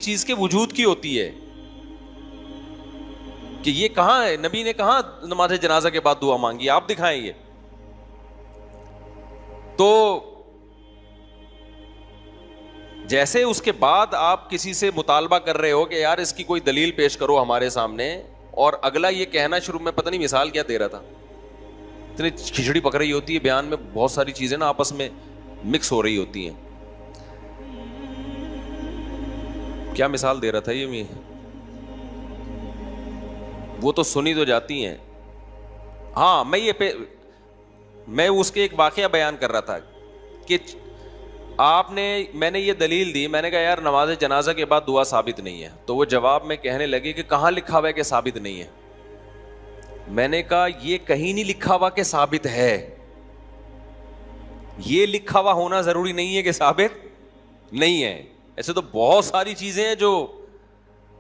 چیز کے وجود کی ہوتی ہے کہ یہ کہاں ہے, نبی نے کہاں نماز جنازہ کے بعد دعا مانگی, آپ دکھائیں یہ. تو جیسے اس کے بعد آپ کسی سے مطالبہ کر رہے ہو کہ یار اس کی کوئی دلیل پیش کرو ہمارے سامنے, اور اگلا یہ کہنا شروع میں پتہ نہیں مثال کیا دے رہا تھا, اتنی کھچڑی پک رہی ہوتی ہے بیان میں, بہت ساری چیزیں نا آپس میں مکس ہو رہی ہوتی ہیں. کیا مثال دے رہا تھا یہ, وہ تو سنی تو جاتی ہیں. ہاں میں اس کے ایک واقعہ بیان کر رہا تھا کہ میں نے یہ دلیل دی, میں نے کہا یار نماز جنازہ کے بعد دعا ثابت نہیں ہے, تو وہ جواب میں کہنے لگے کہ کہاں لکھا ہوا ہے کہ ثابت نہیں ہے. میں نے کہا یہ کہیں نہیں لکھا ہوا کہ ثابت ہے, یہ لکھا ہوا ہونا ضروری نہیں ہے کہ ثابت نہیں ہے. ایسے تو بہت ساری چیزیں ہیں جو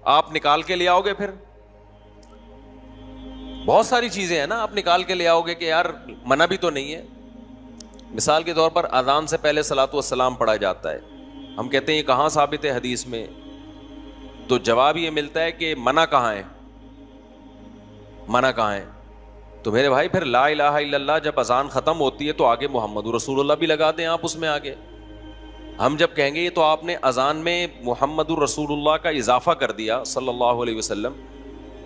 آپ نکال کے لے آؤ گے, پھر بہت ساری چیزیں ہیں نا آپ نکال کے لے آؤ گے کہ یار منع بھی تو نہیں ہے. مثال کے طور پر اذان سے پہلے صلاۃ والسلام پڑھا جاتا ہے, ہم کہتے ہیں یہ کہاں ثابت ہے حدیث میں, تو جواب یہ ملتا ہے کہ منع کہاں ہے, منع کہاں ہے. تو میرے بھائی پھر لا الہ الا اللہ جب اذان ختم ہوتی ہے تو آگے محمد رسول اللہ بھی لگا دیں آپ اس میں آگے. ہم جب کہیں گے یہ تو آپ نے اذان میں محمد الرسول اللہ کا اضافہ کر دیا صلی اللہ علیہ وسلم,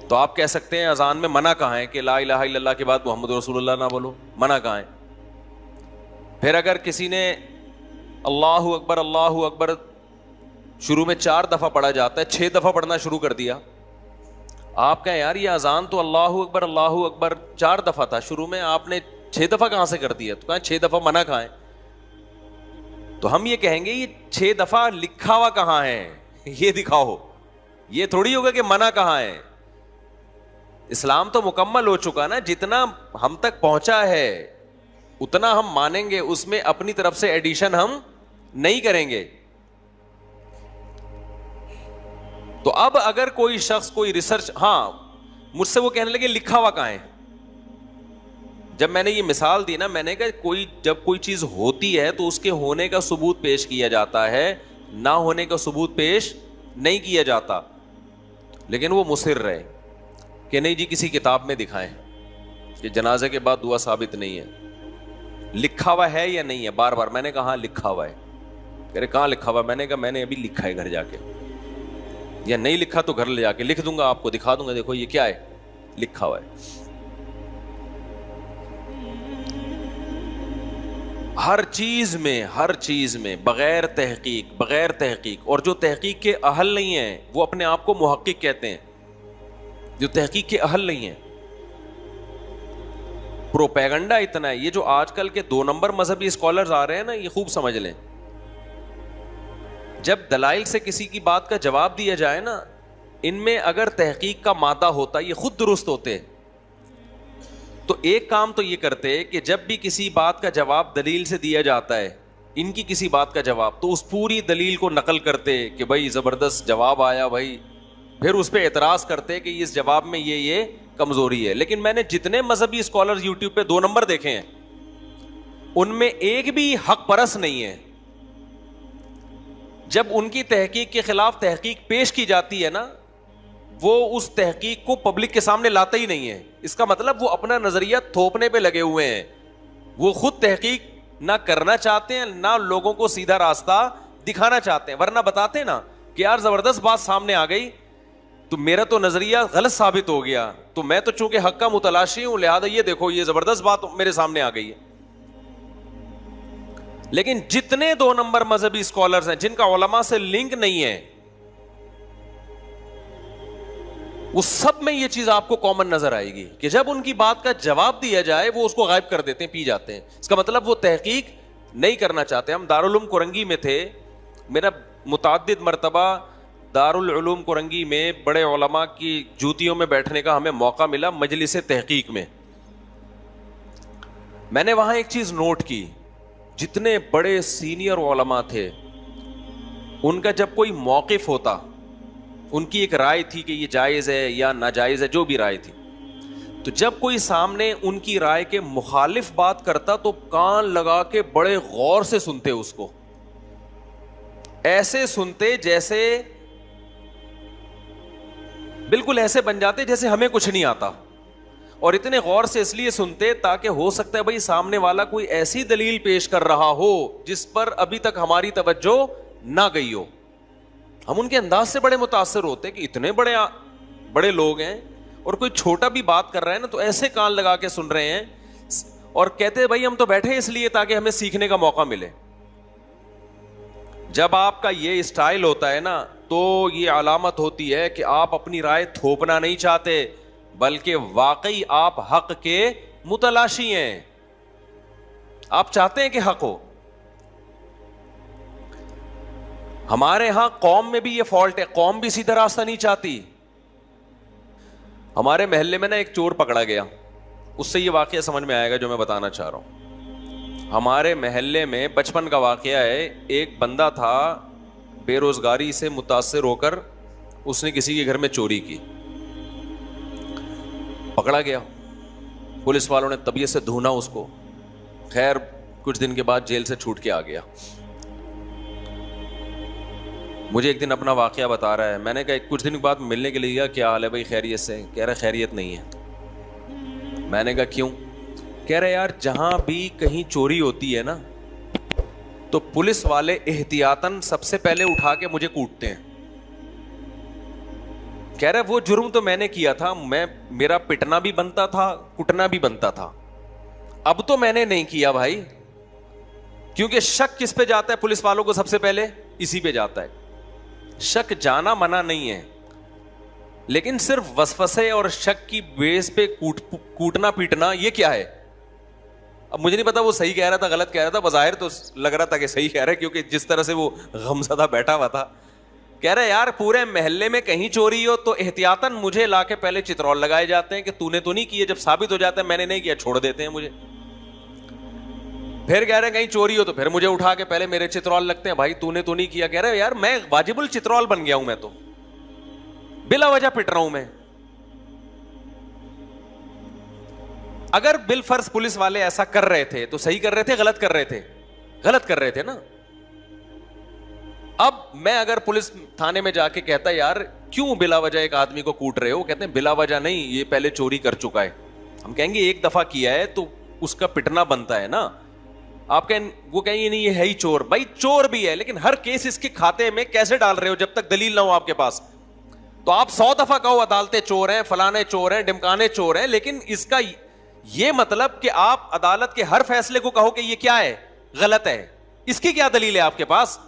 تو آپ کہہ سکتے ہیں اذان میں منع کہاں ہے کہ لا الہ الا اللہ کے بعد محمد رسول اللہ نہ بولو, منع کہاں ہے. پھر اگر کسی نے اللہ اکبر شروع میں 4 دفعہ پڑھا جاتا ہے, 6 دفعہ پڑھنا شروع کر دیا, آپ کہیں یار یہ اذان تو اللہ اکبر 4 دفعہ تھا شروع میں, آپ نے 6 دفعہ کہاں سے کر دیا, تو کہاں 6 دفعہ منع کہاں ہے. تو ہم یہ کہیں گے یہ 6 دفعہ لکھا ہوا کہاں ہے, یہ دکھاؤ, یہ تھوڑی ہوگا کہ منع کہاں ہے. اسلام تو مکمل ہو چکا نا, جتنا ہم تک پہنچا ہے اتنا ہم مانیں گے, اس میں اپنی طرف سے ایڈیشن ہم نہیں کریں گے. تو اب اگر کوئی شخص کوئی ریسرچ, ہاں مجھ سے وہ کہنے لگے لکھا ہوا کہاں ہے. جب میں نے یہ مثال دی نا, میں نے کہا جب کوئی چیز ہوتی ہے تو اس کے ہونے کا ثبوت پیش کیا جاتا ہے, نہ ہونے کا ثبوت پیش نہیں کیا جاتا. لیکن وہ مصر رہے کہ نہیں جی کسی کتاب میں دکھائیں کہ جنازے کے بعد دعا ثابت نہیں ہے. لکھا ہوا ہے یا نہیں ہے, بار بار میں نے کہا ہاں لکھا ہوا ہے. کہہ رہے کہاں لکھا ہوا, میں نے کہا میں نے ابھی لکھا ہے گھر جا کے, یا نہیں لکھا تو گھر لے جا کے لکھ دوں گا, آپ کو دکھا دوں گا, دیکھو یہ کیا ہے, لکھا ہوا ہے. ہر چیز میں بغیر تحقیق, اور جو تحقیق کے اہل نہیں ہیں وہ اپنے آپ کو محقق کہتے ہیں, جو تحقیق کے اہل نہیں ہیں. پروپیگنڈا اتنا ہے, یہ جو آج کل کے 2 نمبر مذہبی اسکالرز آ رہے ہیں نا, یہ خوب سمجھ لیں, جب دلائل سے کسی کی بات کا جواب دیا جائے نا, ان میں اگر تحقیق کا مادہ ہوتا یہ خود درست ہوتے. تو ایک کام تو یہ کرتے کہ جب بھی کسی بات کا جواب دلیل سے دیا جاتا ہے, ان کی کسی بات کا جواب, تو اس پوری دلیل کو نقل کرتے کہ بھائی زبردست جواب آیا بھائی, پھر اس پہ اعتراض کرتے کہ اس جواب میں یہ کمزوری ہے. لیکن میں نے جتنے مذہبی اسکالر یوٹیوب پہ 2 نمبر دیکھے ہیں, ان میں ایک بھی حق پرست نہیں ہے. جب ان کی تحقیق کے خلاف تحقیق پیش کی جاتی ہے نا, وہ اس تحقیق کو پبلک کے سامنے لاتا ہی نہیں ہے. اس کا مطلب وہ اپنا نظریہ تھوپنے پہ لگے ہوئے ہیں, وہ خود تحقیق نہ کرنا چاہتے ہیں, نہ لوگوں کو سیدھا راستہ دکھانا چاہتے ہیں. ورنہ بتاتے نا کہ یار زبردست بات سامنے آ گئی, تو میرا تو نظریہ غلط ثابت ہو گیا, تو میں تو چونکہ حق کا متلاشی ہوں, لہذا یہ دیکھو یہ زبردست بات میرے سامنے آ گئی ہے. لیکن جتنے 2 نمبر مذہبی اسکالرز ہیں جن کا علماء سے لنک نہیں ہے, اس سب میں یہ چیز آپ کو کامن نظر آئے گی کہ جب ان کی بات کا جواب دیا جائے وہ اس کو غائب کر دیتے ہیں, پی جاتے ہیں. اس کا مطلب وہ تحقیق نہیں کرنا چاہتے. ہم دارالعلوم کورنگی میں تھے, میرا متعدد مرتبہ دارالعلوم کورنگی میں بڑے علماء کی جوتیوں میں بیٹھنے کا ہمیں موقع ملا مجلس تحقیق میں. میں نے وہاں ایک چیز نوٹ کی, جتنے بڑے سینئر علماء تھے ان کا جب کوئی موقف ہوتا, ان کی ایک رائے تھی کہ یہ جائز ہے یا ناجائز ہے, جو بھی رائے تھی, تو جب کوئی سامنے ان کی رائے کے مخالف بات کرتا تو کان لگا کے بڑے غور سے سنتے, اس کو ایسے سنتے جیسے بالکل ایسے بن جاتے جیسے ہمیں کچھ نہیں آتا, اور اتنے غور سے اس لیے سنتے تاکہ ہو سکتا ہے بھائی سامنے والا کوئی ایسی دلیل پیش کر رہا ہو جس پر ابھی تک ہماری توجہ نہ گئی ہو. ہم ان کے انداز سے بڑے متاثر ہوتے کہ اتنے بڑے لوگ ہیں اور کوئی چھوٹا بھی بات کر رہا ہے نا تو ایسے کان لگا کے سن رہے ہیں, اور کہتے ہیں بھائی ہم تو بیٹھے اس لیے تاکہ ہمیں سیکھنے کا موقع ملے. جب آپ کا یہ اسٹائل ہوتا ہے نا تو یہ علامت ہوتی ہے کہ آپ اپنی رائے تھوپنا نہیں چاہتے, بلکہ واقعی آپ حق کے متلاشی ہیں, آپ چاہتے ہیں کہ حق ہو. ہمارے ہاں قوم میں بھی یہ فالٹ ہے, قوم بھی سیدھا راستہ نہیں چاہتی. ہمارے محلے میں نا ایک چور پکڑا گیا, اس سے یہ واقعہ سمجھ میں آئے گا جو میں بتانا چاہ رہا ہوں. ہمارے محلے میں بچپن کا واقعہ ہے, ایک بندہ تھا بے روزگاری سے متاثر ہو کر اس نے کسی کے گھر میں چوری کی, پکڑا گیا, پولیس والوں نے طبیعت سے ڈھونڈا اس کو, خیر کچھ دن کے بعد جیل سے چھوٹ کے آ گیا. مجھے ایک دن اپنا واقعہ بتا رہا ہے, میں نے کہا کچھ دن کے بعد ملنے کے لیے کیا حال ہے بھائی خیریت سے, کہہ رہا خیریت نہیں ہے. میں نے کہا کیوں؟ کہہ رہے یار جہاں بھی کہیں چوری ہوتی ہے نا تو پولیس والے احتیاطاً سب سے پہلے اٹھا کے مجھے کوٹتے ہیں. کہہ رہے وہ جرم تو میں نے کیا تھا, میرا پٹنا بھی بنتا تھا, کٹنا بھی بنتا تھا, اب تو میں نے نہیں کیا بھائی, کیونکہ شک کس پہ جاتا ہے پولیس والوں کو سب سے پہلے؟ اسی پہ جاتا ہے. شک جانا منع نہیں ہے, لیکن صرف وسوسے اور شک کی بیس پہ کوٹنا پیٹنا یہ کیا ہے؟ اب مجھے نہیں پتا وہ صحیح کہہ رہا تھا غلط کہہ رہا تھا, بظاہر تو لگ رہا تھا کہ صحیح کہہ رہا ہے کیونکہ جس طرح سے وہ غمزدہ بیٹھا ہوا تھا. کہہ رہے یار پورے محلے میں کہیں چوری ہو تو احتیاطاً مجھے لا کے پہلے چترول لگائے جاتے ہیں کہ تو نے تو نہیں کیے, جب ثابت ہو جاتا ہے میں نے نہیں کیا چھوڑ دیتے ہیں مجھے. پھر کہہ رہے کہیں چوری ہو تو پھر مجھے اٹھا کے پہلے میرے چترول لگتے ہیں, بھائی تو نے تو نہیں کیا. کہہ رہے یار میں واجب الچترول بن گیا ہوں, میں تو بلا وجہ پٹ رہا ہوں میں. اگر بالفرض پولیس والے ایسا کر رہے تھے تو صحیح کر رہے تھے غلط کر رہے تھے؟ غلط کر رہے تھے نا. اب میں اگر پولیس تھانے میں جا کے کہتا یار کیوں بلا وجہ ایک آدمی کو کوٹ رہے ہو, کہتے ہیں بلا وجہ نہیں, یہ پہلے چوری کر چکا ہے. ہم کہیں گے ایک دفعہ کیا ہے تو اس کا پٹنا بنتا ہے نا. آپ کہیں وہ کہیں گے نہیں یہ ہے ہی چور. بھائی چور بھی ہے لیکن ہر کیس اس کے کھاتے میں کیسے ڈال رہے ہو جب تک دلیل نہ ہو آپ کے پاس؟ تو آپ 100 دفعہ کہو عدالتیں چور ہیں, فلانے چور ہیں, ڈمکانے چور ہیں, لیکن اس کا یہ مطلب کہ آپ عدالت کے ہر فیصلے کو کہو کہ یہ کیا ہے؟ غلط ہے. اس کی کیا دلیل ہے آپ کے پاس؟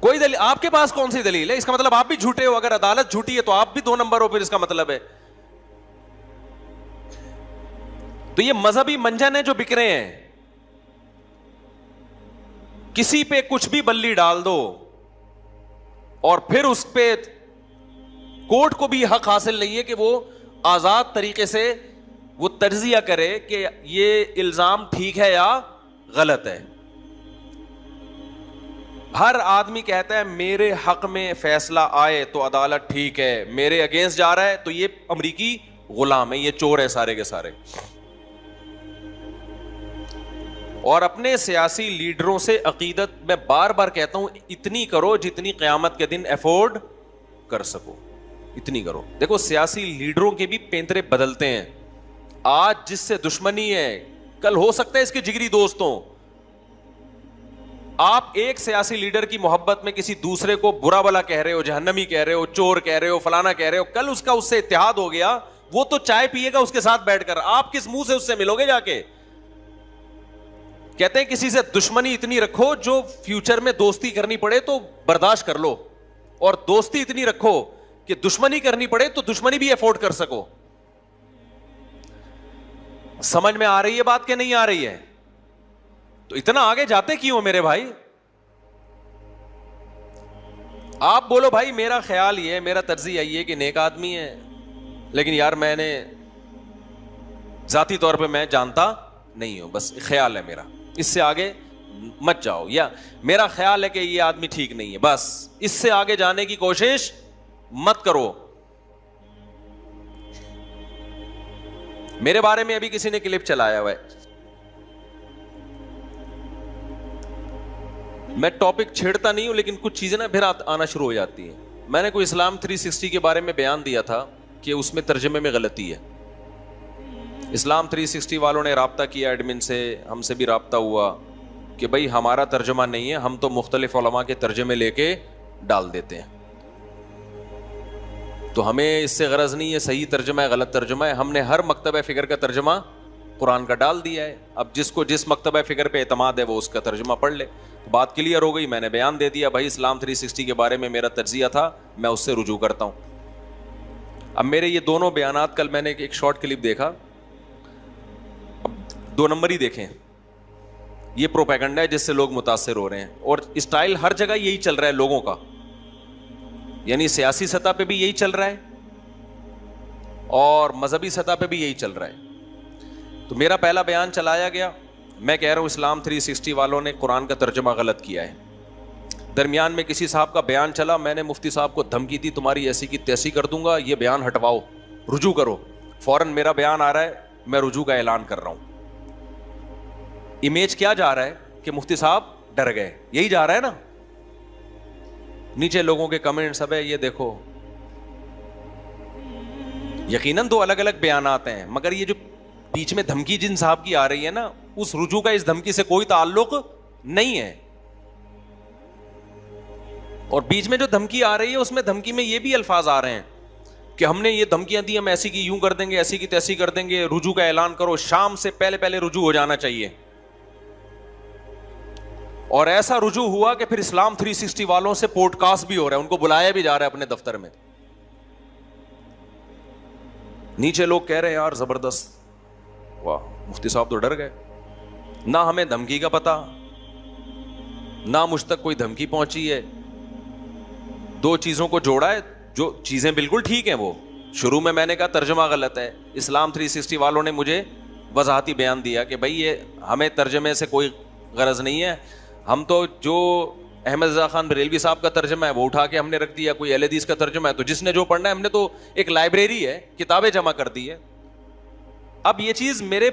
کوئی دلیل آپ کے پاس کون سی دلیل ہے؟ اس کا مطلب آپ بھی جھوٹے ہو. اگر عدالت جھوٹی ہے تو آپ بھی 2 نمبر ہو, پھر اس کا مطلب ہے. تو یہ مذہبی منجن ہے جو بک رہے ہیں. کسی پہ کچھ بھی بلی ڈال دو اور پھر اس پہ کورٹ کو بھی حق حاصل نہیں ہے کہ وہ آزاد طریقے سے وہ تجزیہ کرے کہ یہ الزام ٹھیک ہے یا غلط ہے. ہر آدمی کہتا ہے میرے حق میں فیصلہ آئے تو عدالت ٹھیک ہے, میرے اگینسٹ جا رہا ہے تو یہ امریکی غلام ہے, یہ چور ہے سارے کے سارے. اور اپنے سیاسی لیڈروں سے عقیدت میں بار بار کہتا ہوں اتنی کرو جتنی قیامت کے دن افورڈ کر سکو, اتنی کرو. دیکھو سیاسی لیڈروں کے بھی پینترے بدلتے ہیں. آج جس سے دشمنی ہے کل ہو سکتا ہے اس کے جگری دوستوں. آپ ایک سیاسی لیڈر کی محبت میں کسی دوسرے کو برا بلا کہہ رہے ہو, جہنمی کہہ رہے ہو, چور کہہ رہے ہو, فلانا کہہ رہے ہو, کل اس کا اس سے اتحاد ہو گیا, وہ تو چائے پیے گا اس کے ساتھ بیٹھ کر, آپ کس منہ سے اس سے ملو گے جا کے؟ کہتے ہیں کسی سے دشمنی اتنی رکھو جو فیوچر میں دوستی کرنی پڑے تو برداشت کر لو, اور دوستی اتنی رکھو کہ دشمنی کرنی پڑے تو دشمنی بھی افورڈ کر سکو. سمجھ میں آ رہی ہے بات کہ نہیں آ رہی ہے؟ تو اتنا آگے جاتے کیوں میرے بھائی؟ آپ بولو بھائی میرا خیال یہ ہے, میرا تجزیہ یہ ہے کہ نیک آدمی ہے, لیکن یار میں نے ذاتی طور پہ میں جانتا نہیں ہوں, بس خیال ہے میرا, اس سے آگے مت جاؤ, یا میرا خیال ہے کہ یہ آدمی ٹھیک نہیں ہے, بس اس سے آگے جانے کی کوشش مت کرو. میرے بارے میں ابھی کسی نے کلپ چلایا ہوا ہے, میں ٹاپک چھیڑتا نہیں ہوں لیکن کچھ چیزیں نا پھر آنا شروع ہو جاتی ہیں. میں نے کوئی اسلام 360 کے بارے میں بیان دیا تھا کہ اس میں ترجمے میں غلطی ہے. اسلام 360 والوں نے رابطہ کیا ایڈمن سے, ہم سے بھی رابطہ ہوا کہ بھائی ہمارا ترجمہ نہیں ہے, ہم تو مختلف علماء کے ترجمے لے کے ڈال دیتے ہیں, تو ہمیں اس سے غرض نہیں ہے صحیح ترجمہ ہے غلط ترجمہ ہے, ہم نے ہر مکتبہ فکر کا ترجمہ قرآن کا ڈال دیا ہے, اب جس کو جس مکتبہ فکر پہ اعتماد ہے وہ اس کا ترجمہ پڑھ لے. بات کلیئر ہو گئی, میں نے بیان دے دیا بھائی اسلام 360 کے بارے میں میرا تجزیہ تھا, میں اس سے رجوع کرتا ہوں. اب میرے یہ دونوں بیانات, کل میں نے ایک شارٹ کلپ دیکھا, اب 2 نمبر ہی دیکھیں, یہ پروپیگنڈا ہے جس سے لوگ متاثر ہو رہے ہیں, اور اسٹائل ہر جگہ یہی چل رہا ہے لوگوں کا, یعنی سیاسی سطح پہ بھی یہی چل رہا ہے اور مذہبی سطح پہ بھی یہی چل رہا ہے. تو میرا پہلا بیان چلایا گیا, میں کہہ رہا ہوں اسلام 360 والوں نے قرآن کا ترجمہ غلط کیا ہے. درمیان میں کسی صاحب کا بیان چلا, میں نے مفتی صاحب کو دھمکی دی تمہاری ایسی کی تیسی کر دوں گا, یہ بیان ہٹواؤ, رجوع کرو. فوراً میرا بیان آ رہا ہے, میں رجوع کا اعلان کر رہا ہوں. امیج کیا جا رہا ہے کہ مفتی صاحب ڈر گئے, یہی جا رہا ہے نا. نیچے لوگوں کے کمنٹ سب ہے, یہ دیکھو یقیناً 2 الگ الگ بیانات ہیں, مگر یہ جو بیچ میں دھمکی جن صاحب کی آ رہی ہے نا, اس رجوع کا اس دھمکی سے کوئی تعلق نہیں ہے. اور بیچ میں جو دھمکی آ رہی ہے اس میں دھمکی میں یہ بھی الفاظ آ رہے ہیں کہ ہم نے یہ دھمکیاں دی, ہم ایسی کی یوں کر دیں گے, ایسی کی تیسی کر دیں گے, رجوع کا اعلان کرو, شام سے پہلے رجوع ہو جانا چاہیے. اور ایسا رجوع ہوا کہ پھر اسلام 360 والوں سے پوڈ کاسٹ بھی ہو رہا ہے, ان کو بلایا بھی جا رہا ہے اپنے دفتر میں. نیچے لوگ کہہ رہے ہیں یار زبردست, واہ مفتی صاحب تو ڈر گئے, نہ ہمیں دھمکی کا پتہ, نہ مجھ تک کوئی دھمکی پہنچی ہے. 2 چیزوں کو جوڑا ہے, جو چیزیں بالکل ٹھیک ہیں, وہ شروع میں نے کہا ترجمہ غلط ہے, اسلام 360 والوں نے مجھے وضاحتی بیان دیا کہ بھائی یہ ہمیں ترجمے سے کوئی غرض نہیں ہے, ہم تو جو احمد رضا خان بریلوی صاحب کا ترجمہ ہے وہ اٹھا کے ہم نے رکھ دیا, کوئی اہل حدیث کا ترجمہ ہے تو جس نے جو پڑھنا ہے, ہم نے تو ایک لائبریری ہے, کتابیں جمع کر دی ہے. اب یہ چیز میرے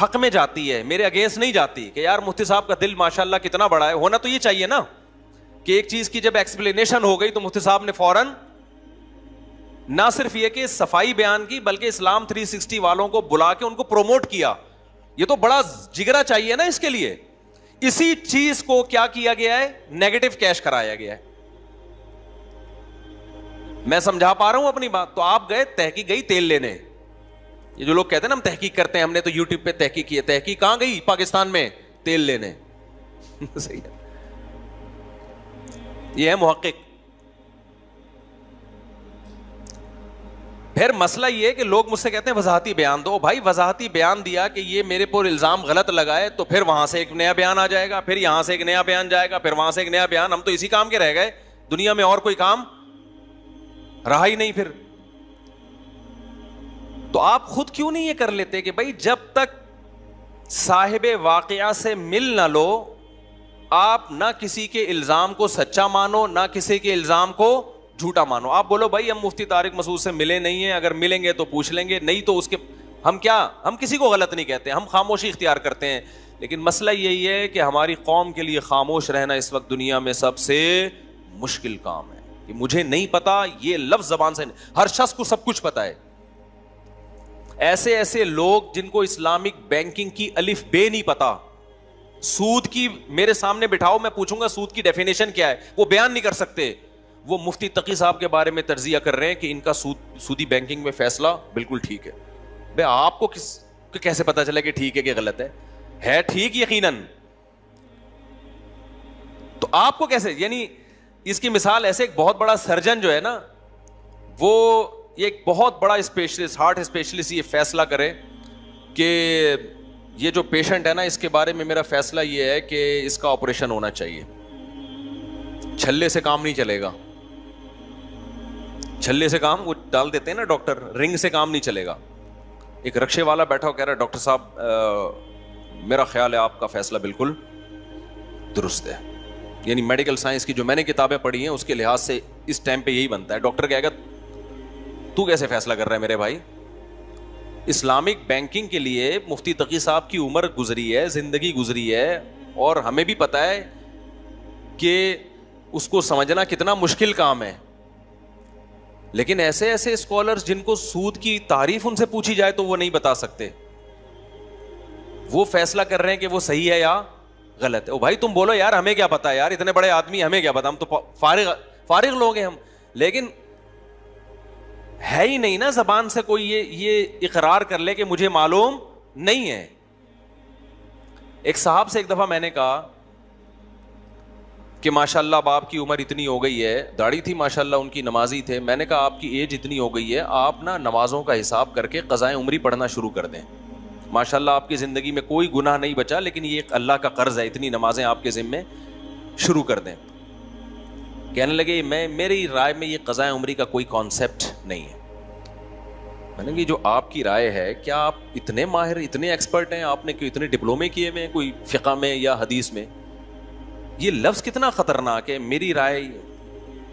حق میں جاتی ہے, میرے اگینسٹ نہیں جاتی کہ یار مفتی صاحب کا دل ماشاءاللہ کتنا بڑا ہے. ہونا تو یہ چاہیے نا کہ ایک چیز کی جب ایکسپلینیشن ہو گئی تو مفتی صاحب نے فوراً نہ صرف یہ کہ صفائی بیان کی بلکہ اسلام 360 والوں کو بلا کے ان کو پروموٹ کیا. یہ تو بڑا جگرا چاہیے نا اس کے لیے. اسی چیز کو کیا کیا گیا ہے, نیگیٹو کیش کرایا گیا ہے. میں سمجھا پا رہا ہوں اپنی بات. تو آپ گئے, تحقیق گئی تیل لینے. یہ جو لوگ کہتے ہیں نا ہم تحقیق کرتے ہیں, ہم نے تو یوٹیوب پہ تحقیق کی ہے, تحقیق کہاں گئی؟ پاکستان میں تیل لینے. صحیح ہے, یہ ہے محقق. پھر مسئلہ یہ ہے کہ لوگ مجھ سے کہتے ہیں وضاحتی بیان دو. بھائی وضاحتی بیان دیا کہ یہ میرے پر الزام غلط لگائے تو پھر وہاں سے ایک نیا بیان آ جائے گا, پھر یہاں سے ایک نیا بیان جائے گا, پھر وہاں سے ایک نیا بیان. ہم تو اسی کام کے رہ گئے, دنیا میں اور کوئی کام رہا ہی نہیں. پھر تو آپ خود کیوں نہیں یہ کر لیتے کہ بھائی جب تک صاحب واقعہ سے مل نہ لو, آپ نہ کسی کے الزام کو سچا مانو نہ کسی کے الزام کو جھوٹا مانو. آپ بولو بھائی ہم مفتی طارق مسعود سے ملے نہیں ہیں, اگر ملیں گے تو پوچھ لیں گے, نہیں تو اس کے ہم کسی کو غلط نہیں کہتے, ہم خاموشی اختیار کرتے ہیں. لیکن مسئلہ یہی ہے کہ ہماری قوم کے لیے خاموش رہنا اس وقت دنیا میں سب سے مشکل کام ہے. کہ مجھے نہیں پتا, یہ لفظ زبان سے نہیں, ہر شخص کو سب کچھ پتا ہے. ایسے لوگ جن کو اسلامک بینکنگ کی الف بے نہیں پتا, سود کی میرے سامنے بٹھاؤ, میں پوچھوں گا سود کی ڈیفینیشن کیا ہے, وہ بیان نہیں کر سکتے. وہ مفتی تقی صاحب کے بارے میں تجزیہ کر رہے ہیں کہ ان کا سودی بینکنگ میں فیصلہ بالکل ٹھیک ہے. بھئی آپ کو کیسے پتا چلے کہ ٹھیک ہے کہ غلط ہے ٹھیک یقیناً. تو آپ کو کیسے, یعنی اس کی مثال ایسے ایک بہت بڑا سرجن جو ہے نا, وہ ایک بہت بڑا اسپیشلسٹ, ہارٹ اسپیشلسٹ, یہ فیصلہ کرے کہ یہ جو پیشنٹ ہے نا اس کے بارے میں میرا فیصلہ یہ ہے کہ اس کا آپریشن ہونا چاہیے. چھلے سے کام نہیں چلے گا, چھلے سے کام وہ ڈال دیتے ہیں نا ڈاکٹر, رنگ سے کام نہیں چلے گا. ایک رکشے والا بیٹھا ہو کہہ رہا ہے ڈاکٹر صاحب میرا خیال ہے آپ کا فیصلہ بالکل درست ہے. یعنی میڈیکل سائنس کی جو میں نے کتابیں پڑھی ہیں اس کے لحاظ سے اس ٹائم پہ یہی بنتا ہے. ڈاکٹر کہے گا تو کیسے فیصلہ کر رہا ہے میرے بھائی؟ اسلامک بینکنگ کے لیے مفتی تقی صاحب کی عمر گزری ہے, زندگی گزری ہے, اور ہمیں بھی پتا ہے کہ اس کو سمجھنا کتنا مشکل کام ہے. لیکن ایسے ایسے اسکالرز جن کو سود کی تعریف ان سے پوچھی جائے تو وہ نہیں بتا سکتے, وہ فیصلہ کر رہے ہیں کہ وہ صحیح ہے یا غلط ہے. او بھائی تم بولو یار, ہمیں کیا پتا یار, اتنے بڑے آدمی ہمیں کیا پتا, ہم تو فارغ لوگ ہیں ہم. لیکن ہے ہی نہیں نا زبان سے کوئی یہ اقرار کر لے کہ مجھے معلوم نہیں ہے. ایک صاحب سے ایک دفعہ میں نے کہا کہ ماشاء اللہ اب آپ کی عمر اتنی ہو گئی ہے, داڑھی تھی ماشاء اللہ ان کی, نمازی تھے. میں نے کہا آپ کی ایج اتنی ہو گئی ہے, آپ نا نمازوں کا حساب کر کے قضائے عمری پڑھنا شروع کر دیں. ماشاء اللہ آپ کی زندگی میں کوئی گناہ نہیں بچا, لیکن یہ ایک اللہ کا قرض ہے, اتنی نمازیں آپ کے ذمے شروع کر دیں. کہنے لگے میری رائے میں یہ قضائے عمری کا کوئی کانسیپٹ نہیں ہے. میں نے کہا جو آپ کی رائے ہے, کیا آپ اتنے ماہر اتنے ایکسپرٹ ہیں, آپ نے کوئی اتنے ڈپلومے کیے ہوئے ہیں کوئی فقہ میں یا حدیث میں؟ یہ لفظ کتنا خطرناک ہے, میری رائے,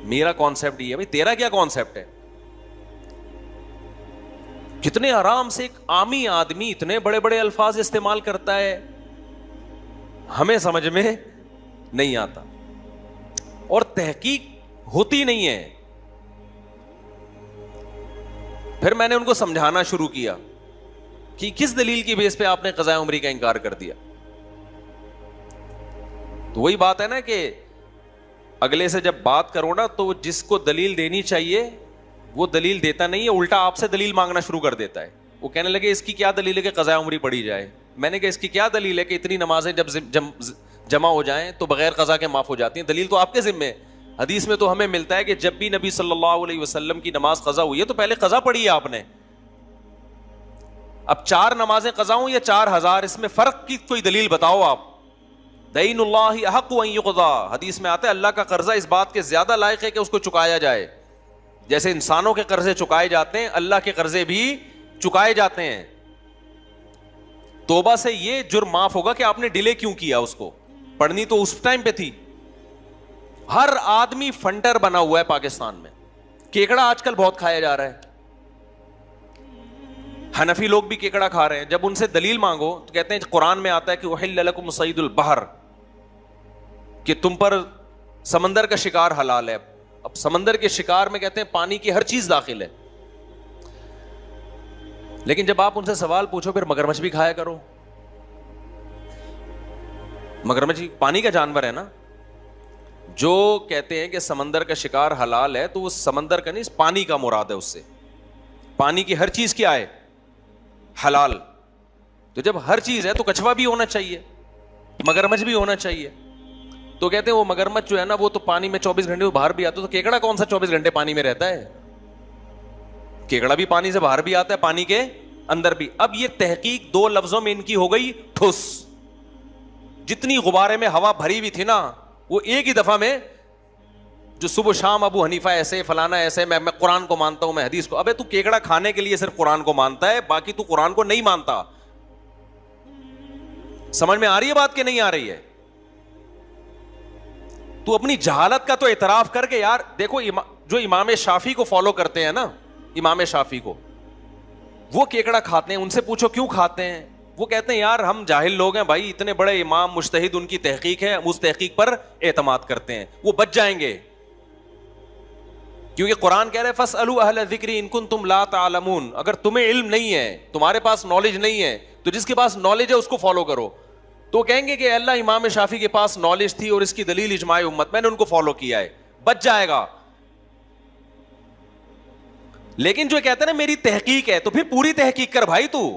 میرا کانسیپٹ یہ ہے. بھائی تیرا کیا کانسیپٹ ہے؟ کتنے آرام سے ایک عامی آدمی اتنے بڑے بڑے الفاظ استعمال کرتا ہے, ہمیں سمجھ میں نہیں آتا, اور تحقیق ہوتی نہیں ہے. پھر میں نے ان کو سمجھانا شروع کیا کہ کس دلیل کی بیس پہ آپ نے قضاء عمری کا انکار کر دیا. تو وہی بات ہے نا کہ اگلے سے جب بات کرو نا تو جس کو دلیل دینی چاہیے وہ دلیل دیتا نہیں ہے, الٹا آپ سے دلیل مانگنا شروع کر دیتا ہے. وہ کہنے لگے اس کی کیا دلیل ہے کہ قضاء عمری پڑھی جائے؟ میں نے کہا اس کی کیا دلیل ہے کہ اتنی نمازیں جب جمع ہو جائیں تو بغیر قضا کے معاف ہو جاتی ہیں؟ دلیل تو آپ کے ذمے ہے. حدیث میں تو ہمیں ملتا ہے کہ جب بھی نبی صلی اللہ علیہ وسلم کی نماز قضا ہوئی ہے تو پہلے قضا پڑھی ہے آپ نے. اب 4 نمازیں قضا ہوں یا 4000, اس میں فرق کی کوئی دلیل بتاؤ آپ. دین اللہ احق ان یقضا, حدیث میں آتا ہے اللہ کا قرضہ اس بات کے زیادہ لائق ہے کہ اس کو چکایا جائے. جیسے انسانوں کے قرضے چکائے جاتے ہیں, اللہ کے قرضے بھی چکائے جاتے ہیں. توبہ سے یہ جرم معاف ہوگا کہ آپ نے ڈیلے کیوں کیا, اس کو پڑھنی تو اس ٹائم پہ تھی. ہر آدمی فنڈر بنا ہوا ہے پاکستان میں. کیکڑا آج کل بہت کھایا جا رہا ہے, حنفی لوگ بھی کیکڑا کھا رہے ہیں. جب ان سے دلیل مانگو تو کہتے ہیں قرآن میں آتا ہے کہ احل لکم صید البحر, کہ تم پر سمندر کا شکار حلال ہے. اب سمندر کے شکار میں کہتے ہیں پانی کی ہر چیز داخل ہے. لیکن جب آپ ان سے سوال پوچھو پھر مگرمچھ بھی کھایا کرو. مگرمچھ پانی کا جانور ہے نا. جو کہتے ہیں کہ سمندر کا شکار حلال ہے تو وہ سمندر کا نہیں, پانی کا مراد ہے. اس سے پانی کی ہر چیز کیا ہے؟ حلال. تو جب ہر چیز ہے تو کچھوا بھی ہونا چاہیے, مگرمچھ بھی ہونا چاہیے. تو کہتے ہیں وہ مگرمچھ جو ہے نا وہ تو پانی میں 24 گھنٹے باہر بھی آتا ہے, تو کیکڑا کون سا 24 گھنٹے پانی میں رہتا ہے؟ کیکڑا بھی پانی سے باہر بھی آتا ہے, پانی کے اندر بھی. اب یہ تحقیق 2 لفظوں میں ان کی ہو گئی ٹھوس. جتنی غبارے میں ہوا بھری ہوئی تھی نا, وہ ایک ہی دفعہ میں جو صبح شام ابو حنیفہ ایسے فلانا ایسے, میں قرآن کو مانتا ہوں, میں حدیث کو. ابے تو کیکڑا کھانے کے لیے صرف قرآن کو مانتا ہے, باقی تو قرآن کو نہیں مانتا. سمجھ میں آ رہی ہے بات کہ نہیں آ رہی ہے؟ تو اپنی جہالت کا تو اعتراف کر کے یار دیکھو, جو امام شافعی کو فالو کرتے ہیں نا, امام شافعی کو, وہ کیکڑا کھاتے ہیں. ان سے پوچھو کیوں کھاتے ہیں, وہ کہتے ہیں یار ہم جاہل لوگ ہیں بھائی, اتنے بڑے امام مجتہد, ان کی تحقیق ہے, اس تحقیق پر اعتماد کرتے ہیں, وہ بچ جائیں گے. کیونکہ قرآن کہہ رہے فاسألوا اہل الذکر ان کنتم لا تعلمون, اگر تمہیں علم نہیں ہے, تمہارے پاس نالج نہیں ہے, تو جس کے پاس نالج ہے اس کو فالو کرو. تو کہیں گے کہ اللہ امام شافعی کے پاس نالج تھی اور اس کی دلیل اجماع امت, میں نے ان کو فالو کیا ہے, بچ جائے گا. لیکن جو کہتے ہیں نا میری تحقیق ہے, تو پھر پوری تحقیق کر بھائی تو.